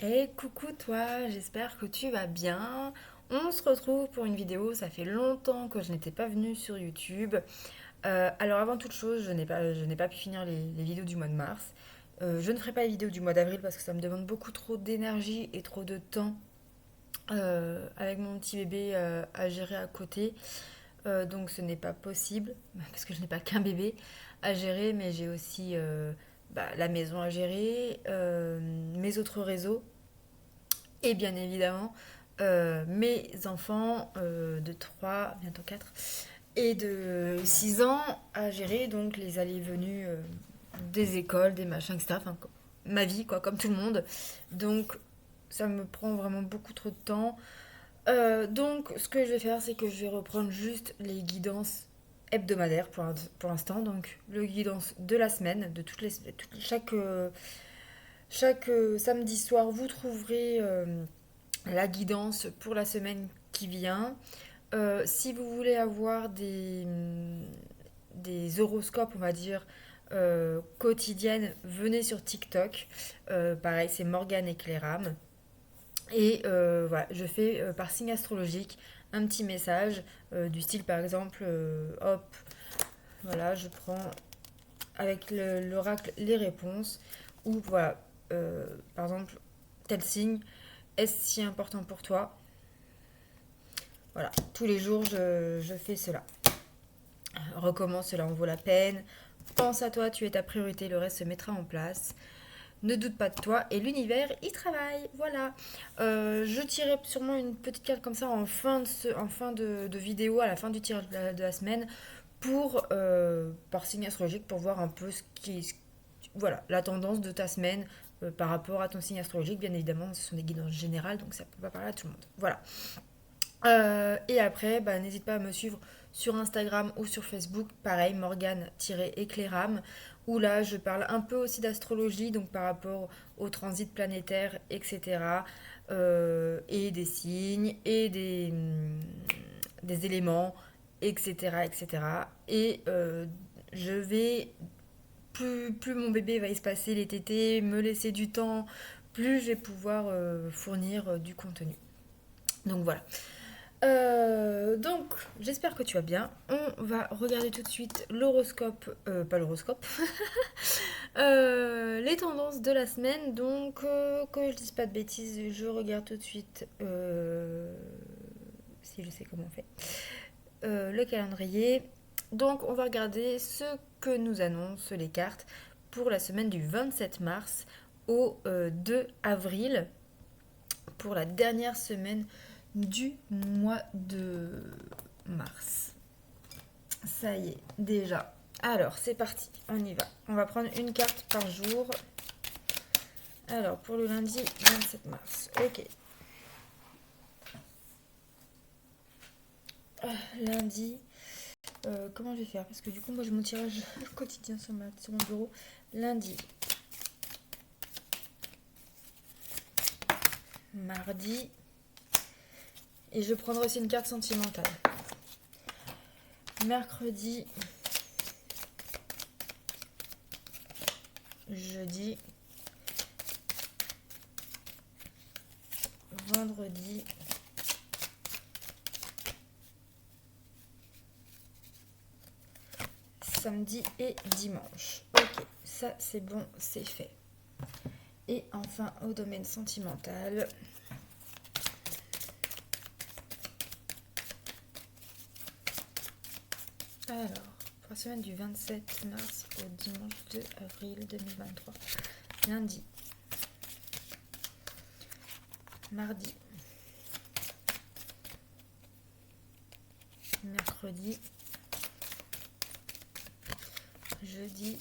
Et coucou toi, j'espère que tu vas bien. On se retrouve pour une vidéo, ça fait longtemps que je n'étais pas venue sur YouTube. Alors avant toute chose, je n'ai pas pu finir les vidéos du mois de mars. Je ne ferai pas les vidéos du mois d'avril parce que ça me demande beaucoup trop d'énergie et trop de temps avec mon petit bébé à gérer à côté. Donc ce n'est pas possible parce que je n'ai pas qu'un bébé à gérer, mais j'ai aussi la maison à gérer, mes autres réseaux. Et bien évidemment, mes enfants de 3 bientôt 4 et de 6 ans à gérer, donc les allées et venues des écoles, des machins, etc. Enfin, ma vie, quoi, comme tout le monde. Donc, ça me prend vraiment beaucoup trop de temps. Donc, ce que je vais faire, c'est que je vais reprendre juste les guidances hebdomadaires pour l'instant. Donc, le guidance de la semaine, de chaque samedi soir, vous trouverez la guidance pour la semaine qui vient. Si vous voulez avoir des horoscopes, on va dire, quotidiennes, venez sur TikTok. Pareil, c'est Morgane et Cléram. Et voilà, je fais par signe astrologique un petit message du style, par exemple, hop, voilà, je prends avec l'oracle les réponses. Ou voilà, par exemple, tel signe, est-ce si important pour toi? Voilà, tous les jours, je fais cela. Recommence, cela en vaut la peine. Pense à toi, tu es ta priorité, le reste se mettra en place. Ne doute pas de toi et l'univers y travaille. Voilà. Je tirerai sûrement une petite carte comme ça en fin de vidéo, à la fin du tirage de la semaine, par signe astrologique, pour voir un peu voilà, la tendance de ta semaine par rapport à ton signe astrologique. Bien évidemment, ce sont des guidances générales, donc ça ne peut pas parler à tout le monde. Voilà. Et après, n'hésite pas à me suivre sur Instagram ou sur Facebook, pareil, Morgane-Éclairam, où là je parle un peu aussi d'astrologie, donc par rapport au transit planétaire, etc. Et des signes, et des éléments, etc. etc. Et je vais, plus mon bébé va espacer les tétés, me laisser du temps, plus je vais pouvoir fournir du contenu. Donc voilà. Donc, j'espère que tu vas bien. On va regarder tout de suite l'horoscope, pas l'horoscope, les tendances de la semaine. Donc, que je dise pas de bêtises, je regarde tout de suite si je sais comment on fait le calendrier. Donc, on va regarder ce que nous annoncent les cartes pour la semaine du 27 mars au 2 avril, pour la dernière semaine du mois de mars. Ça y est, déjà. Alors, c'est parti, on y va. On va prendre une carte par jour. Alors, pour le lundi 27 mars. Ok. Lundi. Comment je vais faire? Parce que du coup, moi, j'ai mon tirage quotidien sur mon bureau. Lundi. Mardi. Et je prendrai aussi une carte sentimentale. Mercredi. Jeudi. Vendredi. Samedi et dimanche. Ok, ça c'est bon, c'est fait. Et enfin au domaine sentimental. Alors, pour la semaine du 27 mars au dimanche 2 avril 2023. Lundi, mardi, mercredi, jeudi,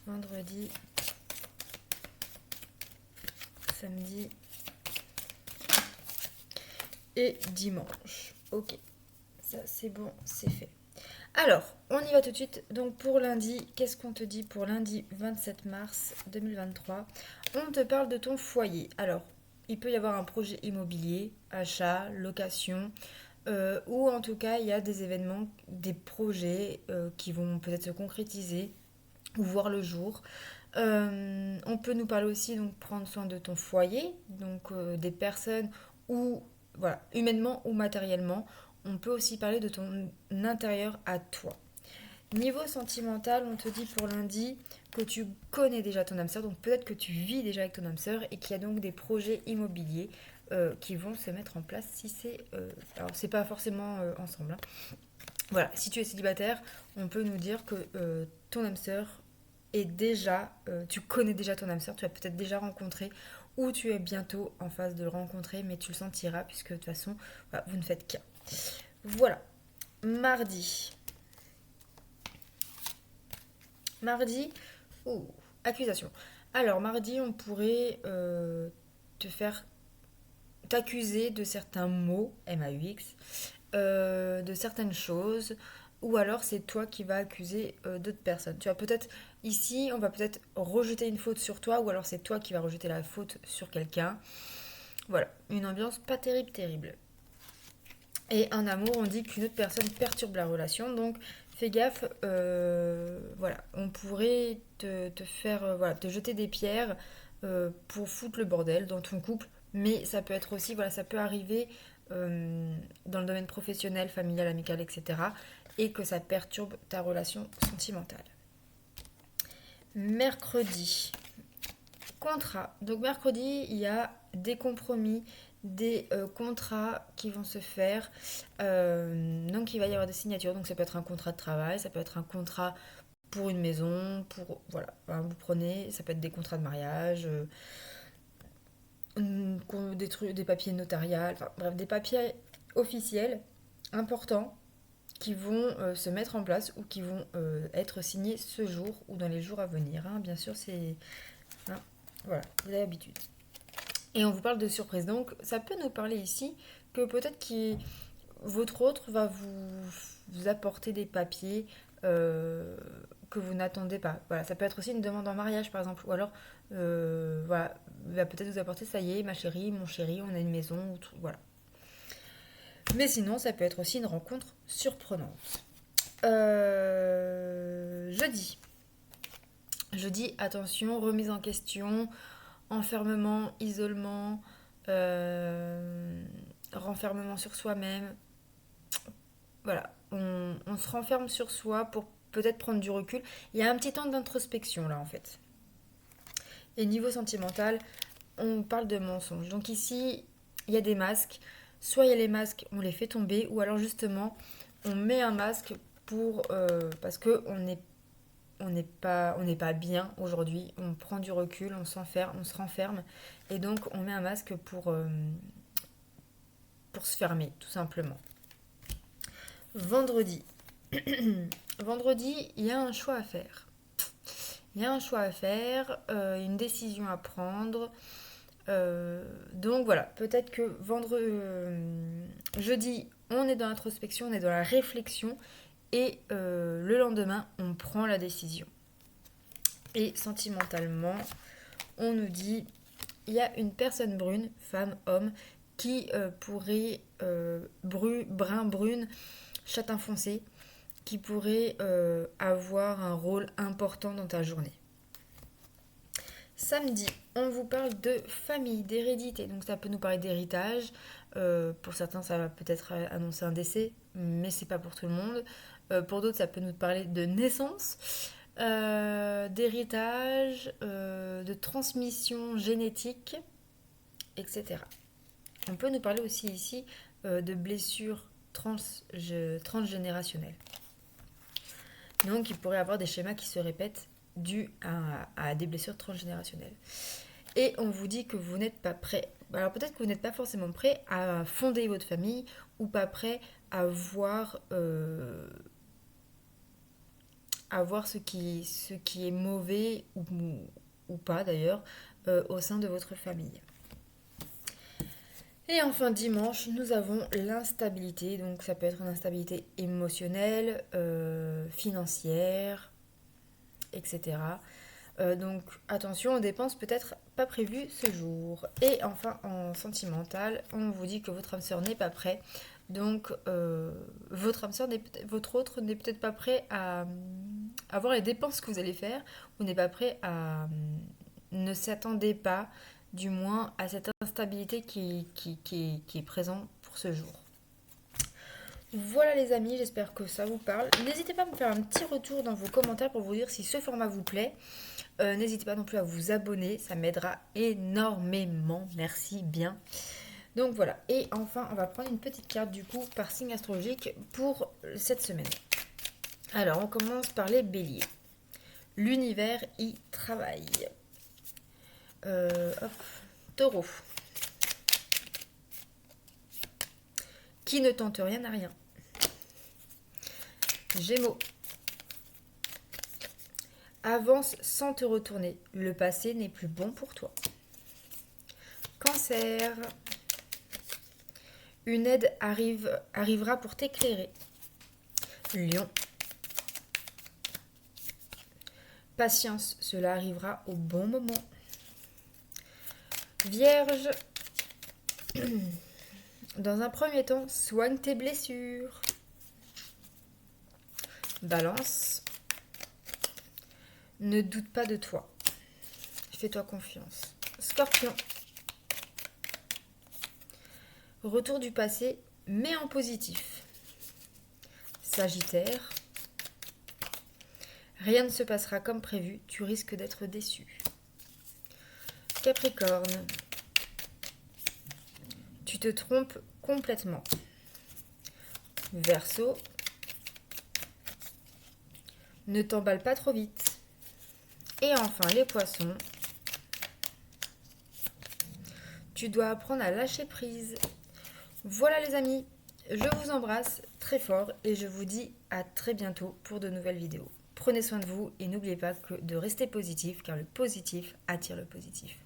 vendredi, samedi et dimanche. Ok, ça c'est bon, c'est fait. Alors, on y va tout de suite. Donc pour lundi, qu'est-ce qu'on te dit pour lundi 27 mars 2023? On te parle de ton foyer. Alors, il peut y avoir un projet immobilier, achat, location, ou en tout cas, il y a des événements, des projets qui vont peut-être se concrétiser ou voir le jour. On peut nous parler aussi donc prendre soin de ton foyer, donc des personnes ou voilà, humainement ou matériellement. On peut aussi parler de ton intérieur à toi. Niveau sentimental, on te dit pour lundi que tu connais déjà ton âme sœur, donc peut-être que tu vis déjà avec ton âme sœur et qu'il y a donc des projets immobiliers qui vont se mettre en place si c'est... alors c'est pas forcément ensemble, hein. Voilà, si tu es célibataire, on peut nous dire que ton âme sœur est déjà... tu connais déjà ton âme sœur, tu l'as peut-être déjà rencontré ou tu es bientôt en phase de le rencontrer, mais tu le sentiras puisque de toute façon, voilà, vous ne faites qu'un. Voilà, mardi. Mardi, oh, accusation. Alors, mardi, on pourrait te faire t'accuser de certains mots, M-A-U-X, de certaines choses, ou alors c'est toi qui vas accuser d'autres personnes. Tu vas peut-être, ici, on va peut-être rejeter une faute sur toi, ou alors c'est toi qui vas rejeter la faute sur quelqu'un. Voilà, une ambiance pas terrible, terrible. Et en amour, on dit qu'une autre personne perturbe la relation, donc fais gaffe, voilà, on pourrait te faire, voilà, te jeter des pierres pour foutre le bordel dans ton couple, mais ça peut être aussi, voilà, ça peut arriver dans le domaine professionnel, familial, amical, etc., et que ça perturbe ta relation sentimentale. Mercredi, contrat. Donc mercredi, il y a des compromis, des contrats qui vont se faire. Donc il va y avoir des signatures. Donc ça peut être un contrat de travail, ça peut être un contrat pour une maison, pour voilà, hein, vous prenez, ça peut être des contrats de mariage, des trucs, des papiers notariales, enfin bref, des papiers officiels importants qui vont se mettre en place ou qui vont être signés ce jour ou dans les jours à venir, hein. Bien sûr, c'est hein, voilà, vous avez l'habitude. Et on vous parle de surprise. Donc, ça peut nous parler ici que peut-être que votre autre va vous apporter des papiers que vous n'attendez pas. Voilà, ça peut être aussi une demande en mariage, par exemple. Ou alors, voilà, il va peut-être vous apporter, ça y est, ma chérie, mon chéri, on a une maison, ou voilà. Mais sinon, ça peut être aussi une rencontre surprenante. Jeudi. Jeudi, attention, remise en question, enfermement, isolement, renfermement sur soi-même. Voilà, on se renferme sur soi pour peut-être prendre du recul. Il y a un petit temps d'introspection là en fait. Et niveau sentimental, on parle de mensonges. Donc ici, il y a des masques. Soit il y a les masques, on les fait tomber, ou alors justement, on met un masque pour parce que on n'est pas bien aujourd'hui. On prend du recul, on se renferme, et donc on met un masque pour se fermer, tout simplement. Vendredi. Vendredi, il y a un choix à faire. Il y a un choix à faire, une décision à prendre. Donc voilà, peut-être que jeudi, on est dans l'introspection, on est dans la réflexion, et le lendemain, on prend la décision. Et sentimentalement, on nous dit, il y a une personne brune, femme, homme, qui pourrait, brun, brune, châtain foncé, qui pourrait avoir un rôle important dans ta journée. Samedi, on vous parle de famille, d'hérédité. Donc ça peut nous parler d'héritage. Pour certains, ça va peut-être annoncer un décès, mais c'est pas pour tout le monde. Pour d'autres, ça peut nous parler de naissance, d'héritage, de transmission génétique, etc. On peut nous parler aussi ici de blessures transgénérationnelles. Donc il pourrait y avoir des schémas qui se répètent dus à des blessures transgénérationnelles. Et on vous dit que vous n'êtes pas prêt. Alors peut-être que vous n'êtes pas forcément prêt à fonder votre famille ou pas prêt à voir ce qui est mauvais ou pas d'ailleurs au sein de votre famille. Et enfin dimanche, nous avons l'instabilité. Donc ça peut être une instabilité émotionnelle, financière, etc. Donc attention aux dépenses peut-être pas prévues ce jour. Et enfin en sentimental, on vous dit que votre âme sœur n'est pas prêt. Donc votre âme sœur, votre autre n'est peut-être pas prêt à avoir les dépenses que vous allez faire, vous n'êtes pas prêt à... Ne s'attendez pas, du moins, à cette instabilité qui est présente pour ce jour. Voilà les amis, j'espère que ça vous parle. N'hésitez pas à me faire un petit retour dans vos commentaires pour vous dire si ce format vous plaît. N'hésitez pas non plus à vous abonner, ça m'aidera énormément. Merci bien. Donc voilà, et enfin on va prendre une petite carte du coup par signe astrologique pour cette semaine. Alors on commence par les béliers. L'univers y travaille. Hop. Taureau. Qui ne tente rien n'a rien. Gémeaux. Avance sans te retourner. Le passé n'est plus bon pour toi. Cancer. Une aide arrivera pour t'éclairer. Lion. Patience, cela arrivera au bon moment. Vierge. Dans un premier temps, soigne tes blessures. Balance. Ne doute pas de toi. Fais-toi confiance. Scorpion. Retour du passé, mais en positif. Sagittaire. Rien ne se passera comme prévu, tu risques d'être déçu. Capricorne. Tu te trompes complètement. Verseau. Ne t'emballe pas trop vite. Et enfin les poissons. Tu dois apprendre à lâcher prise. Voilà les amis, je vous embrasse très fort et je vous dis à très bientôt pour de nouvelles vidéos. Prenez soin de vous et n'oubliez pas de rester positif car le positif attire le positif.